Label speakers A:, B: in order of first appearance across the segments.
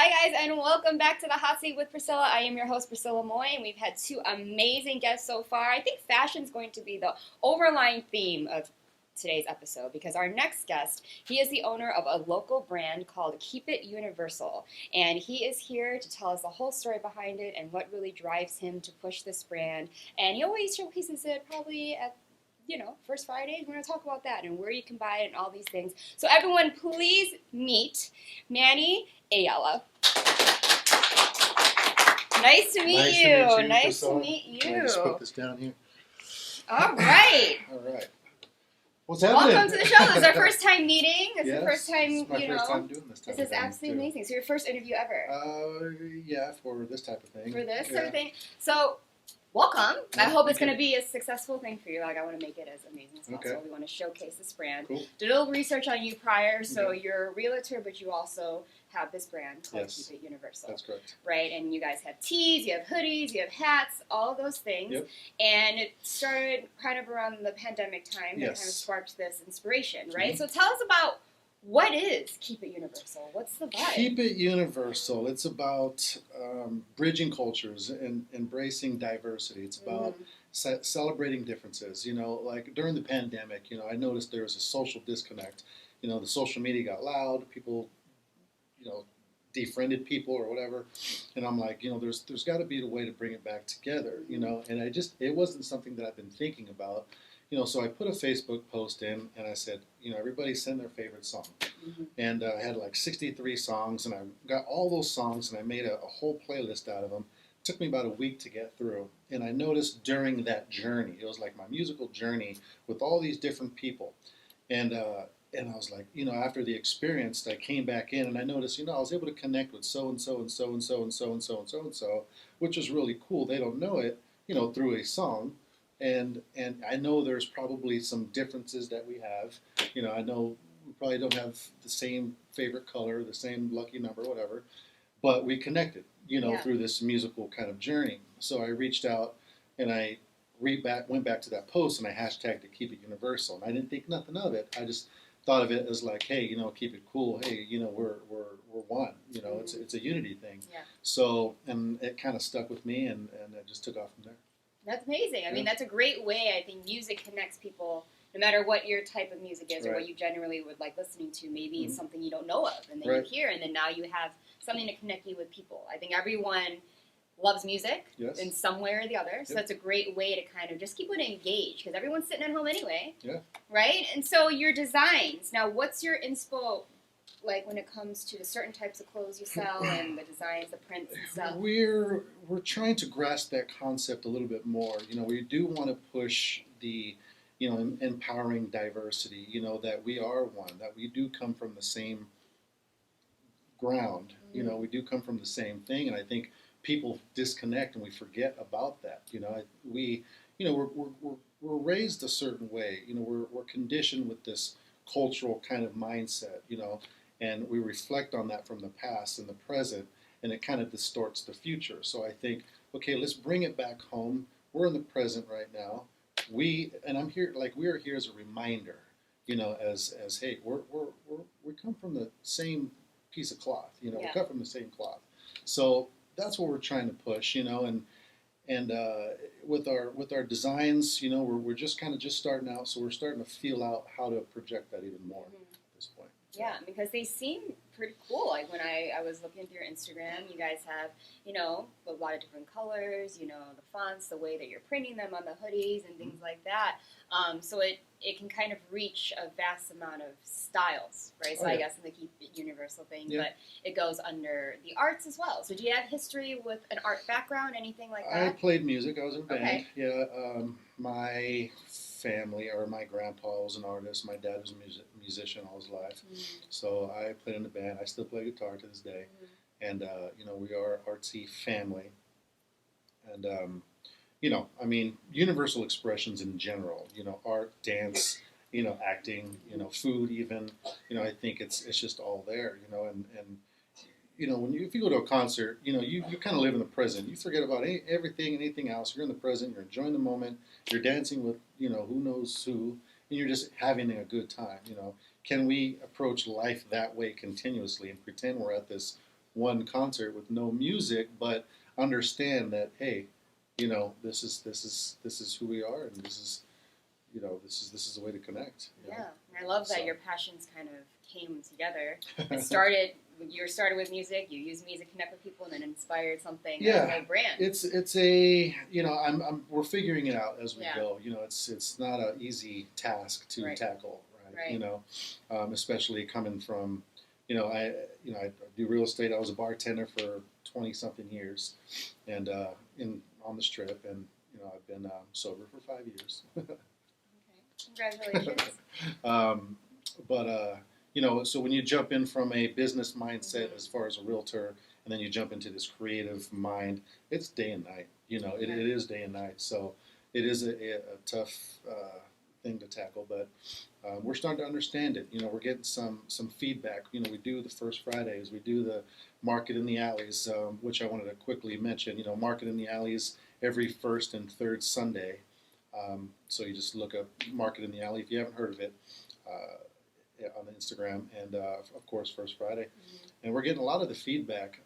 A: Hi guys, and welcome back to the Hot Seat with Priscilla. I am your host, Priscilla Moy, and we've had two amazing guests so far. I think fashion is going to be the overlying theme of today's episode because our next guest, he is the owner of a local brand called Keep It Universal, and he is here to tell us the whole story behind it and what really drives him to push this brand. And he always showcases it probably at First Fridays. We're going to talk about that and where you can buy it and all these things. So everyone, please meet Manuel Ayala. Nice to meet you.
B: Nice
A: to meet you.
B: Can I just put this down here?
A: All right.
B: All right. What's happening?
A: Welcome to the show. This is our first time meeting. It's
B: yes,
A: the first time,
B: it's my first time doing this type
A: This
B: of
A: is
B: thing,
A: absolutely
B: too.
A: amazing. So your first interview ever?
B: Yeah, for this type of thing.
A: For this type of thing. So, welcome. I hope it's going to be a successful thing for you. Like, I want to make it as amazing as possible. We want to showcase this brand.
B: Cool.
A: Did a little research on you prior. So you're a realtor, but you also have this brand called Keep It Universal.
B: That's correct.
A: Right, and you guys have tees, you have hoodies, you have hats, all of those things.
B: Yep.
A: And it started kind of around the pandemic time. That kind of sparked this inspiration, right?
B: Mm-hmm.
A: So tell us about what is Keep It Universal? What's the vibe?
B: Keep It Universal. It's about bridging cultures and embracing diversity. It's about celebrating differences. Like during the pandemic, I noticed there was a social disconnect. The social media got loud. People, defriended people or whatever. And I'm like, there's got to be a way to bring it back together, And it wasn't something that I've been thinking about. So I put a Facebook post in and I said, everybody send their favorite song. And I had like 63 songs and I got all those songs and I made a whole playlist out of them. It took me about a week to get through. And I noticed during that journey, it was like my musical journey with all these different people. And I was like, after the experience, I came back in and I noticed, I was able to connect with so-and-so and so-and-so and so-and-so and so-and-so, which is really cool. They don't know it, through a song. And I know there's probably some differences that we have. I know we probably don't have the same favorite color, the same lucky number, whatever, but we connected, through this musical kind of journey. So I reached out and I went back to that post and I hashtagged it Keep It Universal. And I didn't think nothing of it. I just thought of it as like, hey, keep it cool. Hey, we're one. It's a unity thing. Yeah. So, and it kind of stuck with me, and it just took off from there.
A: That's amazing. I mean, that's a great way. I think music connects people, no matter what your type of music is or what you generally would like listening to. Maybe it's something you don't know of, and then you hear, and then now you have something to connect you with people. I think everyone loves music in some way or the other, so that's a great way to kind of just keep it engaged, because everyone's sitting at home anyway, right? And so your designs, now what's your inspo like when it comes to the certain types of clothes you sell and the designs, the prints and stuff?
B: We're trying to grasp that concept a little bit more. We do want to push the empowering diversity, that we are one, that we do come from the same ground, we do come from the same thing, and I think people disconnect and we forget about that. We're raised a certain way. We're conditioned with this cultural kind of mindset. And we reflect on that from the past and the present, and it kind of distorts the future. So I think, okay, let's bring it back home. We're in the present right now. We are here as a reminder. As hey, we come from the same piece of cloth. We cut from the same cloth. So that's what we're trying to push, and with our designs, we're just starting out, so we're starting to feel out how to project that even more at this point.
A: Yeah, because they seem pretty cool. Like when I was looking through your Instagram, you guys have, a lot of different colors, the fonts, the way that you're printing them on the hoodies and things like that. So it can kind of reach a vast amount of styles, right? So I guess in the Keep It Universal thing, but it goes under the arts as well. So do you have history with an art background, anything like that?
B: I played music. I was in a band. Okay. Yeah, my family, or my grandpa was an artist. My dad was a musician all his life. So I played in a band. I still play guitar to this day. And, we are an artsy family. And, universal expressions in general, art, dance, acting, food even, I think it's just all there, and if you go to a concert, you kind of live in the present. You forget about everything and anything else. You're in the present. You're enjoying the moment. You're dancing with, who knows who, and you're just having a good time. Can we approach life that way continuously and pretend we're at this one concert with no music, but understand that, hey, this is who we are, and this is a way to connect.
A: Yeah, and I love that
B: So.
A: your passions kind of came together. It started. You started with music. You used music to connect with people, and then inspired something.
B: Yeah,
A: Like brand.
B: it's a we're figuring it out as we
A: Yeah.
B: go. It's not an easy task to
A: Right.
B: tackle, right?
A: Right.
B: Especially coming from, I do real estate. I was a bartender for 20 something years, and on the strip, and I've been sober for 5 years.
A: Okay. Congratulations.
B: um, but so when you jump in from a business mindset
A: Mhm.
B: as far as a realtor, and then you jump into this creative mind, it's day and night. It is day and night. So it is a tough thing to tackle, but we're starting to understand it. We're getting some feedback. We do the first Fridays, we do the market in the alleys, which I wanted to quickly mention. Market in the alleys every first and third Sunday. So you just look up Market in the Alley if you haven't heard of it. On Instagram, and of course First Friday, and we're getting a lot of the feedback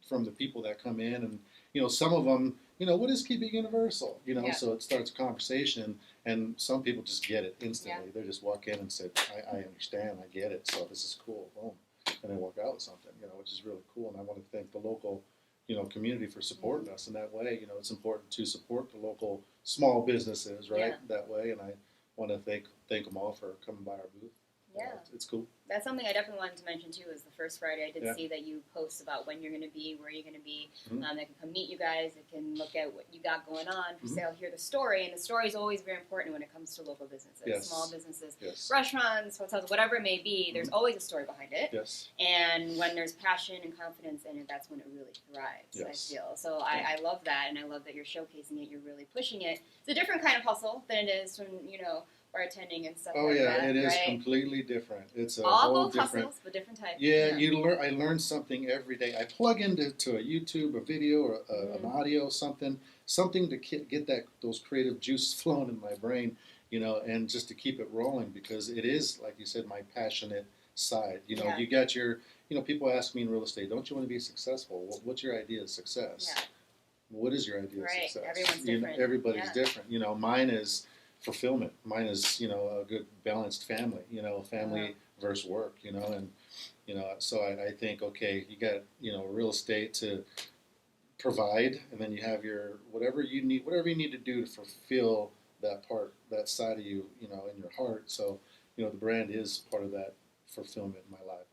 B: from the people that come in, and some of them, what is keeping universal?
A: Yeah.
B: So it starts a conversation, and some people just get it instantly.
A: Yeah.
B: They just walk in and say, I understand, I get it, so this is cool, boom, and they walk out with something, which is really cool. And I want to thank the local community for supporting us in that way. It's important to support the local small businesses, right?
A: Yeah.
B: That way, and I want to thank them all for coming by our booth.
A: Yeah.
B: It's cool.
A: That's something I definitely wanted to mention too. Is the first Friday I did
B: Yeah.
A: see that you post about when you're going to be, where you're going to be.
B: Mhm.
A: They can come meet you guys. They can look at what you got going on for
B: Mhm.
A: sale, hear the story, and the story is always very important when it comes to local businesses,
B: Yes.
A: small businesses,
B: Yes.
A: restaurants, hotels, whatever it may be. There's always a story behind it.
B: Yes.
A: And when there's passion and confidence in it, that's when it really thrives.
B: Yes.
A: I feel so. I love that, and I love that you're showcasing it. You're really pushing it. It's a different kind of hustle than it is when bartending and stuff
B: Oh
A: like
B: yeah,
A: that.
B: it is
A: right?
B: completely different. It's a
A: All
B: whole
A: both
B: different.
A: hustles, but different types.
B: Yeah, I learn something every day. I plug into a YouTube, a video, or an audio, something to get those creative juices flowing in my brain, and just to keep it rolling, because it is, like you said, my passionate side.
A: Yeah.
B: You got your, people ask me in real estate, don't you want to be successful? What's your idea of success?
A: Yeah.
B: What is your idea
A: Right.
B: of success?
A: Everyone's different.
B: Everybody's
A: Yeah.
B: different. Mine is fulfillment. Mine is, a good balanced family, family versus work, and, so I think, okay, you got, real estate to provide, and then you have your, whatever you need to do to fulfill that side of you, in your heart. So, the brand is part of that fulfillment in my life.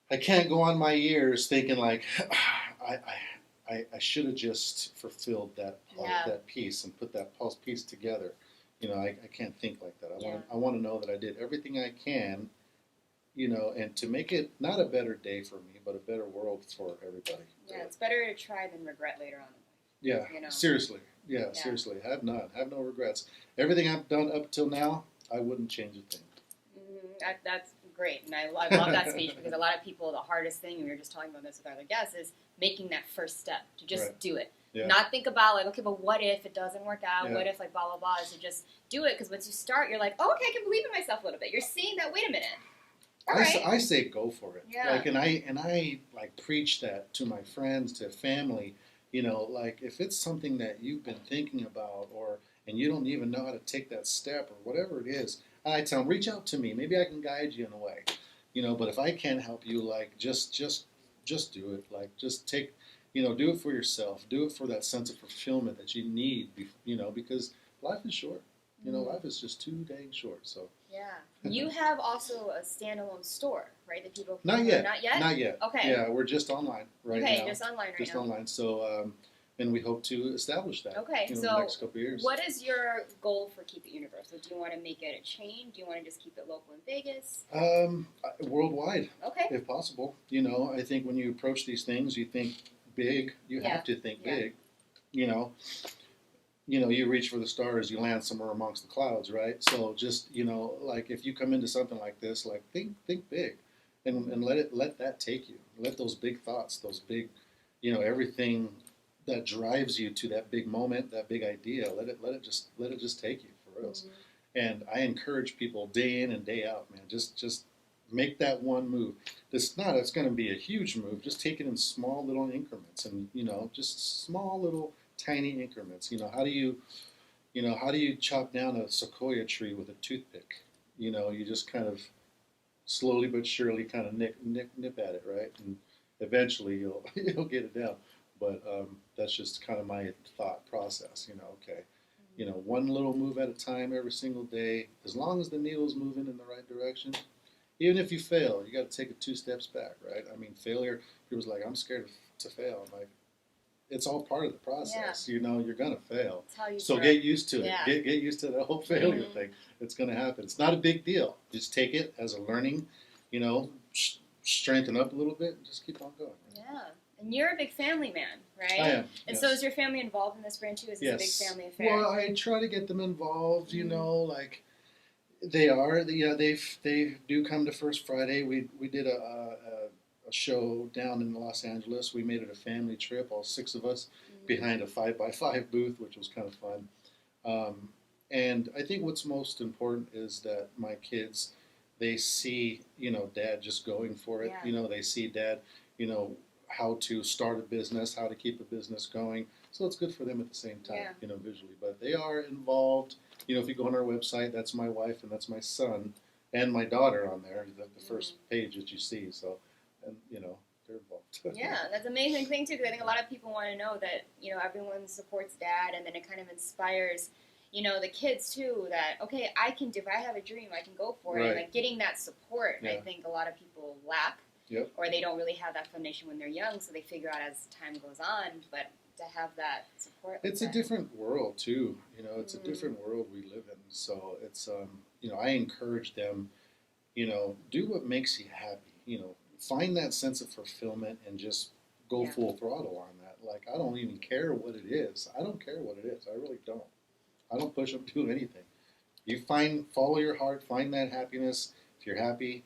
B: I can't go on my years thinking like, I should have just fulfilled that part, that piece, and put that piece together. I can't think like that. I want to know that I did everything I can, and to make it not a better day for me, but a better world for everybody.
A: Yeah, it's better to try than regret later on in life.
B: Yeah, seriously. Yeah, seriously. Have none. Have no regrets. Everything I've done up till now, I wouldn't change a thing.
A: That's great, and I love that speech, because a lot of people, the hardest thing, and we were just talking about this with our other guests, is making that first step to just do it.
B: Yeah.
A: Not think about like, okay, but what if it doesn't work out?
B: Yeah.
A: What if like blah blah blah? Is to just do it, because once you start, you're like, oh, okay, I can believe in myself a little bit. You're seeing that. Wait a minute. All right.
B: I say go for it.
A: Yeah.
B: Like, and I like preach that to my friends, to family. Like, if it's something that you've been thinking about, and you don't even know how to take that step, or whatever it is, and I tell them, reach out to me. Maybe I can guide you in a way. But if I can't help you, like, just do it. Like, just take, do it for yourself. Do it for that sense of fulfillment that you need. Because life is short. Life is just too dang short. So.
A: Yeah. You have also a standalone store, right? That people can
B: Not yet.
A: Not yet?
B: Not yet.
A: Okay.
B: Yeah, we're just online right now.
A: Okay, just online right now.
B: Just online. So, and we hope to establish that.
A: Okay,
B: in
A: so
B: the next couple of years.
A: What is your goal for Keep It Universal? Do you want to make it a chain? Do you want to just keep it local in Vegas?
B: Worldwide,
A: Okay.
B: if possible. I think when you approach these things, you think big. You have to think big. You reach for the stars, you land somewhere amongst the clouds, right? So just, like, if you come into something like this, like, think big, and let that take you. Let those big thoughts, those big, everything that drives you to that big moment, that big idea, let it just take you for real.
A: Mm-hmm.
B: And I encourage people day in and day out, man, just make that one move. It's going to be a huge move. Just take it in small little increments, and just small little tiny increments. How do you chop down a sequoia tree with a toothpick? You just kind of slowly but surely kind of nip at it, right? And eventually you'll get it down. But that's just kind of my thought process. Okay, one little move at a time every single day. As long as the needle's moving in the right direction, even if you fail, you got to take it 2 steps back, right? I mean, failure. People's like, I'm scared to fail. I'm like, it's all part of the process. You're gonna fail. So get used to it.
A: Yeah.
B: Get used to the whole failure thing. It's gonna happen. It's not a big deal. Just take it as a learning. Strengthen up a little bit and just keep on going. Right?
A: Yeah. And you're a big family man, right?
B: I am.
A: And
B: yes.
A: So is your family involved in this brand too? Is this a big family affair?
B: Well, I try to get them involved. Like they are. Yeah, they do come to First Friday. We did a show down in Los Angeles. We made it a family trip, all 6 of us, behind a 5x5 booth, which was kind of fun. And I think what's most important is that my kids, they see, Dad just going for it.
A: Yeah.
B: They see Dad, how to start a business, how to keep a business going. So it's good for them at the same time, visually. But they are involved. If you go on our website, that's my wife and that's my son and my daughter on there, the first page that you see. So, and they're involved.
A: Yeah, that's an amazing thing too, because I think a lot of people want to know that everyone supports Dad, and then it kind of inspires the kids too, that okay, if I have a dream, I can go for it.
B: Right.
A: And like getting that support,
B: Yeah.
A: I think a lot of people lack,
B: Yep.
A: or they don't really have that foundation when they're young, so they figure out as time goes on. But to have that support,
B: It's a different world too. It's a different world we live in. So it's I encourage them, do what makes you happy. Find that sense of fulfillment and just go full throttle on that. Like, I don't even care what it is. I don't care what it is. I really don't. I don't push them to do anything. You follow your heart, find that happiness. If you're happy,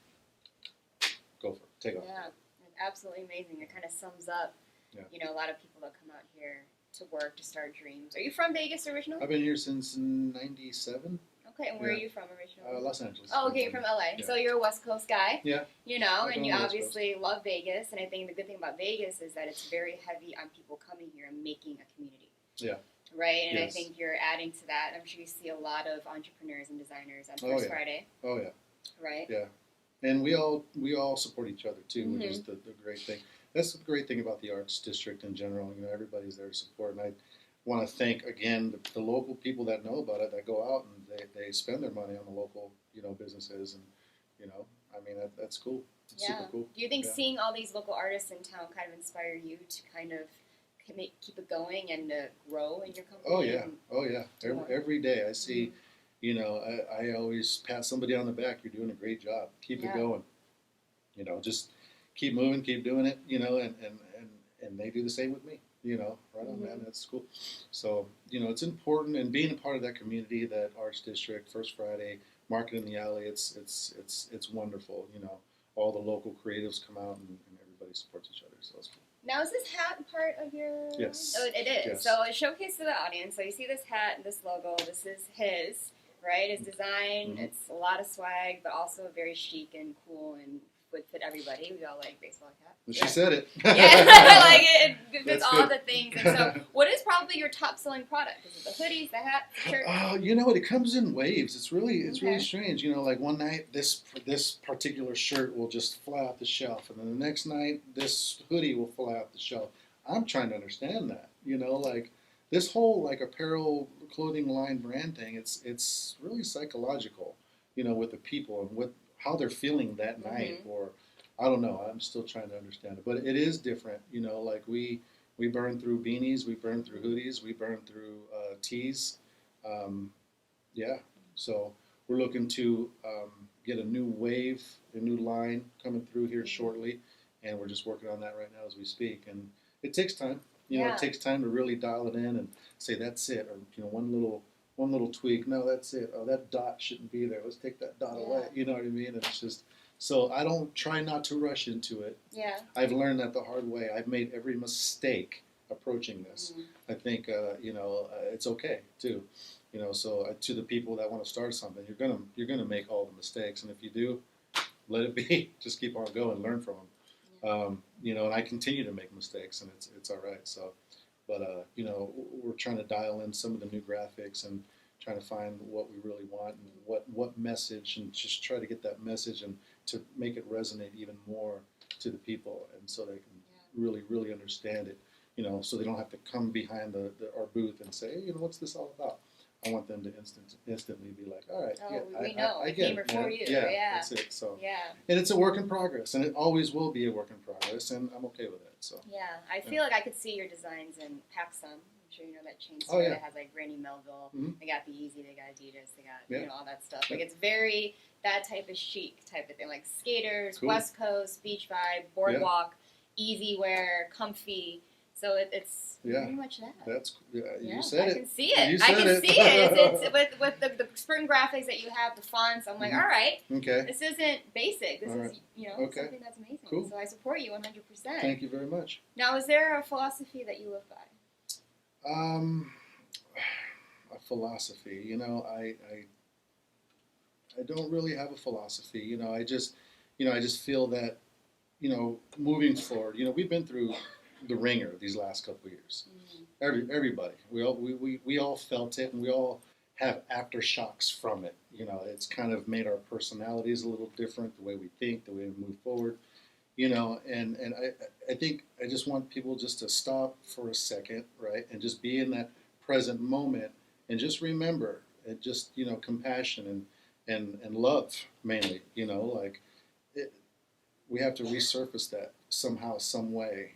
B: go for it. Take off.
A: Yeah, it's absolutely amazing. It kind of sums up,
B: Yeah.
A: a lot of people that come out here to work, to start dreams. Are you from Vegas originally?
B: I've been here since '97.
A: Okay, and where are you from originally?
B: Los Angeles.
A: Oh, okay, you're from LA.
B: Yeah.
A: So you're a West Coast guy.
B: Yeah.
A: And you obviously love Vegas. And I think the good thing about Vegas is that it's very heavy on people coming here and making a community.
B: Yeah.
A: Right? And
B: Yes.
A: I think you're adding to that. I'm sure you see a lot of entrepreneurs and designers on First Friday.
B: Oh, yeah.
A: Right?
B: Yeah. And we all support each other, too, which is the great thing. That's the great thing about the Arts District in general. Everybody's there to support. And I want to thank, again, the local people that know about it, that go out and they spend their money on the local, businesses. And, that's cool. It's super cool.
A: Do you think seeing all these local artists in town kind of inspire you to kind of keep it going and grow in your company?
B: Oh, yeah. Every day I see, I always pat somebody on the back. You're doing a great job. Keep it going. Just keep moving, keep doing it, and they do the same with me. Right on, man. That's cool. So, it's important, and being a part of that community, that Arts District, First Friday, Market in the Alley, it's wonderful. All the local creatives come out and everybody supports each other. So it's cool.
A: Now, is this hat part of your...
B: Yes.
A: Oh, it is.
B: Yes.
A: So it showcased to the audience. So you see this hat and this logo. This is his, right? His design. It's a lot of swag, but also very chic and cool and would fit everybody. We all like baseball hats.
B: She said it.
A: Yeah, I like it. It fits
B: That's
A: all
B: good.
A: the things. And so what is probably your top selling product? Is it the hoodies, the hat, the shirt?
B: It comes in waves. It's really strange. Like one night this particular shirt will just fly off the shelf, and then the next night this hoodie will fly off the shelf. I'm trying to understand that. Like this whole like apparel clothing line brand thing. It's really psychological. With the people and with how they're feeling that night, or I don't know. I'm still trying to understand it, but it is different. Like we burn through beanies, we burn through hoodies, we burn through tees. So we're looking to get a new wave, a new line coming through here shortly, and we're just working on that right now as we speak. And it takes time. It takes time to really dial it in and say that's it, or one little tweak. No, that's it. Oh, that dot shouldn't be there. Let's take that dot away. You know what I mean? And it's just. So I don't try not to rush into it.
A: Yeah.
B: I've learned that the hard way. I've made every mistake approaching this. I think it's okay too. So to the people that want to start something, you're gonna make all the mistakes, and if you do, let it be. Just keep on going, learn from them. And I continue to make mistakes, and it's all right. So, but we're trying to dial in some of the new graphics and trying to find what we really want and what message, and just try to get that message and to make it resonate even more to the people, and so they can really, really understand it. So they don't have to come behind our booth and say, hey, what's this all about? I want them to instantly be like, all right, I get it.
A: For you.
B: That's it. So, and it's a work in progress, and it always will be a work in progress, and I'm okay with that. So,
A: I feel like I could see your designs in PacSun. I'm sure you know that chain store that has like Granny Melville. They got the Yeezy, they got Adidas, they got all that stuff. Like it's very that type of chic type of thing, like skaters, West Coast, beach vibe, boardwalk, easy wear, comfy. So it's pretty much that.
B: You said it.
A: I can see it. I can see it. It's with the spring graphics that you have, the fonts. I'm like, all right.
B: Okay.
A: This isn't basic. This is something that's amazing.
B: Cool.
A: So I support you 100%.
B: Thank you very much.
A: Now, is there a philosophy that you live by?
B: A philosophy. I don't really have a philosophy. I just feel that moving forward. We've been through the ringer these last couple of years. Everybody, we all felt it, and we all have aftershocks from it. It's kind of made our personalities a little different, the way we think, the way we move forward. And I think I just want people just to stop for a second, right, and just be in that present moment, and just remember, and just compassion and love mainly. We have to resurface that somehow, some way.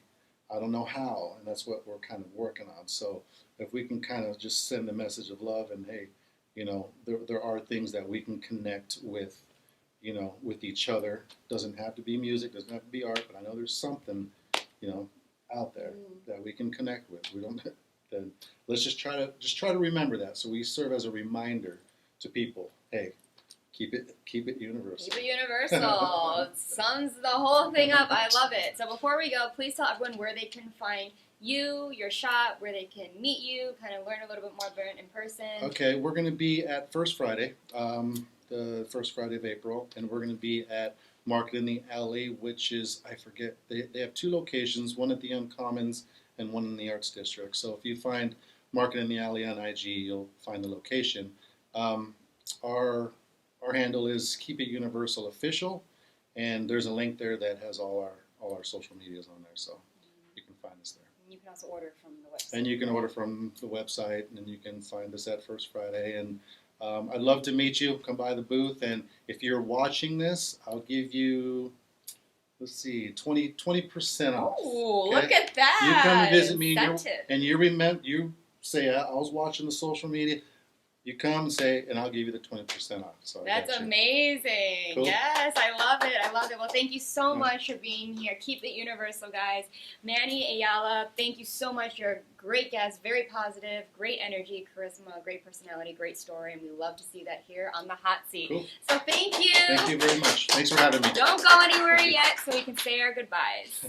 B: I don't know how, and that's what we're kind of working on. So if we can kind of just send a message of love, and hey, there are things that we can connect with, with each other. Doesn't have to be music, doesn't have to be art, but I know there's something, out there that we can connect with. We don't. Then let's just try to remember that. So we serve as a reminder to people. Hey, keep it universal.
A: Keep it universal. It sums the whole thing up. I love it. So before we go, please tell everyone where they can find you, your shop, where they can meet you, kind of learn a little bit more about it in person.
B: Okay, we're going to be at First Friday, the first Friday of April, and we're going to be at Market in the Alley, which is, I forget, they have two locations, one at the Uncommons and one in the Arts District. So if you find Market in the Alley on IG, you'll find the location. Our handle is Keep It Universal Official, and there's a link there that has all our social medias on there, so you can find us there.
A: And you can also order from the website.
B: And you can order from the website, and you can find us at First Friday. And I'd love to meet you. Come by the booth, and if you're watching this, I'll give you, 20% off.
A: Oh, okay? Look at that!
B: You come to visit me, and you say, I was watching the social media. You come and say, and I'll give you the 20% off. So
A: that's amazing. Cool. Yes, I love it. I love it. Well, thank you so much for being here. Keep it universal, guys. Manny Ayala, thank you so much. You're a great guest, very positive, great energy, charisma, great personality, great story, and we love to see that here on the hot seat.
B: Cool.
A: So thank you.
B: Thank you very much. Thanks for having me.
A: Don't go anywhere yet so we can say our goodbyes.